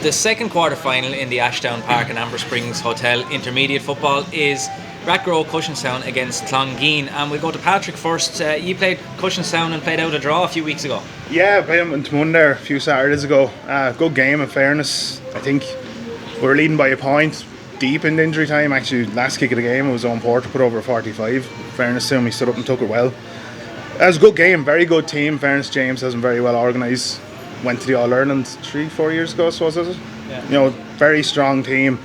The second quarter-final in the Ashdown Park and Amber Springs Hotel Intermediate Football is Rathgarogue-Cushinstown against Clongeen, and we'll go to Patrick first. You played Cushinstown and played out a draw a few weeks ago. Yeah, I played them in Timon there a few Saturdays ago. Good game, in fairness. I think we were leading by a point deep in the injury time. Actually, last kick of the game, it was Owen Porter put over 45. In fairness to him, he stood up and took it well. It was a good game, very good team. In fairness, James has them very well organised. Went to the All-Ireland 3-4 years ago, I suppose, was it? Yeah. You know, very strong team.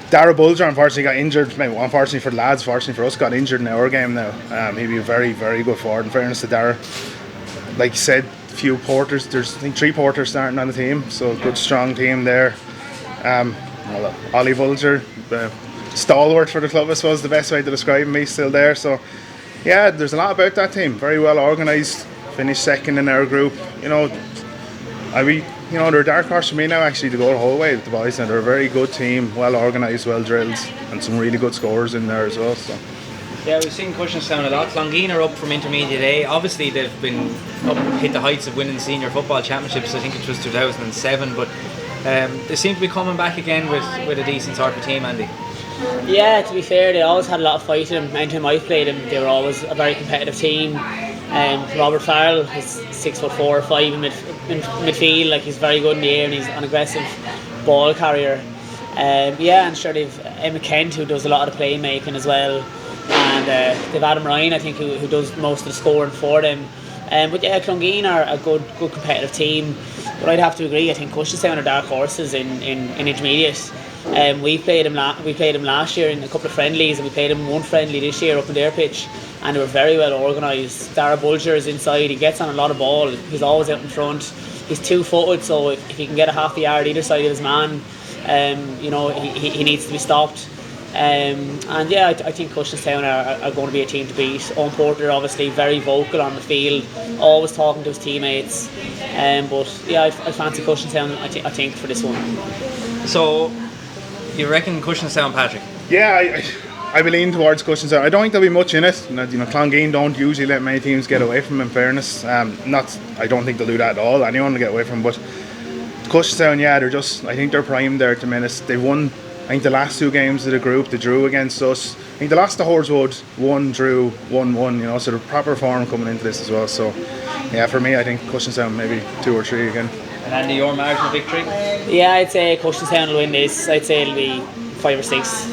Dara Bulger unfortunately got injured. Unfortunately for the lads, fortunately for us, got injured in our game now. He'd be a very, very good forward. In fairness to Dara, like you said, few porters. There's I think 3 porters starting on the team, so a good strong team there. Ollie Bulger, stalwart for the club, I suppose, the best way to describe him. He's still there. So yeah, there's a lot about that team. Very well organised. Finished second in our group. They're a dark horse for me now, actually, to go the whole way with the boys. And they're a very good team, well organised, well drilled, and some really good scorers in there as well. So. Yeah, we've seen Cushinstown a lot. Clongeen are up from Intermediate A. Obviously, they've been hit the heights of winning senior football championships. I think it was 2007, but they seem to be coming back again with a decent sort of team, Andy. Yeah, to be fair, they always had a lot of fight in them. Anytime I played them, they were always a very competitive team. Robert Farrell is 6'4" or 5 in midfield. Like, he's very good in the air and he's an aggressive ball carrier. And sure, they've Emma Kent, who does a lot of the playmaking as well, and they've Adam Ryan, I think, who does most of the scoring for them. But yeah, Clongeen are a good competitive team. But I'd have to agree. I think Cushinstown are dark horses in intermediate. We played them last year in a couple of friendlies, and we played them one friendly this year up in their pitch, and they were very well organised. Dara Bulger is inside. He gets on a lot of ball. He's always out in front. He's 2-footed, so if he can get a half a yard either side of his man, he needs to be stopped. I think Cushinstown are going to be a team to beat. Owen Porter, obviously very vocal on the field, always talking to his teammates. But yeah, I fancy Cushinstown, I think, for this one. So, you reckon Cushinstown, Patrick? Yeah, I be leaning towards Cushinstown. I don't think there'll be much in it. Clongeen don't usually let many teams get away from them, in fairness. I don't think they'll do that at all. Anyone will get away from them. But Cushinstown, yeah, I think they're primed there at the minute. They've won, I think, the last 2 games of the group. They drew against us. I think they lost to Horswood, 1 drew, 1-1, so the proper form coming into this as well. So, yeah, for me, I think Cushinstown maybe 2 or 3 again. And Andy, your margin of victory? Yeah, I'd say Cushinstown will win this. I'd say it'll be 5 or 6.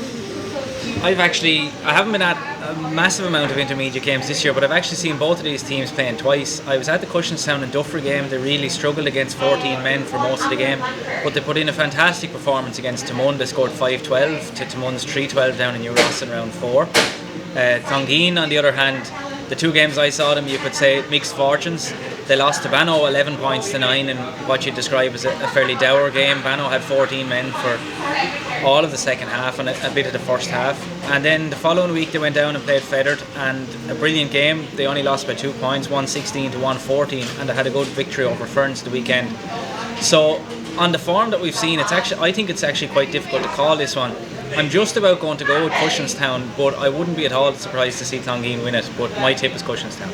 I haven't been at a massive amount of intermediate games this year, but I've actually seen both of these teams playing twice. I was at the Cushinstown and Duffrey game. They really struggled against 14 men for most of the game, but they put in a fantastic performance against Timon. They scored 5-12 to Timon's 3-12 down in New Ross in round 4. Clongeen, on the other hand, the 2 games I saw them, you could say mixed fortunes. They lost to Banno 11 points to 9 in what you'd describe as a fairly dour game. Banno had 14 men for all of the second half and a bit of the first half. And then the following week they went down and played Feathered, and a brilliant game. They only lost by 2 points, 116 to 114, and they had a good victory over Ferns the weekend. So on the form that we've seen, I think it's actually quite difficult to call this one. I'm just about going to go with Cushinstown, but I wouldn't be at all surprised to see Clongeen win it. But my tip is Cushinstown.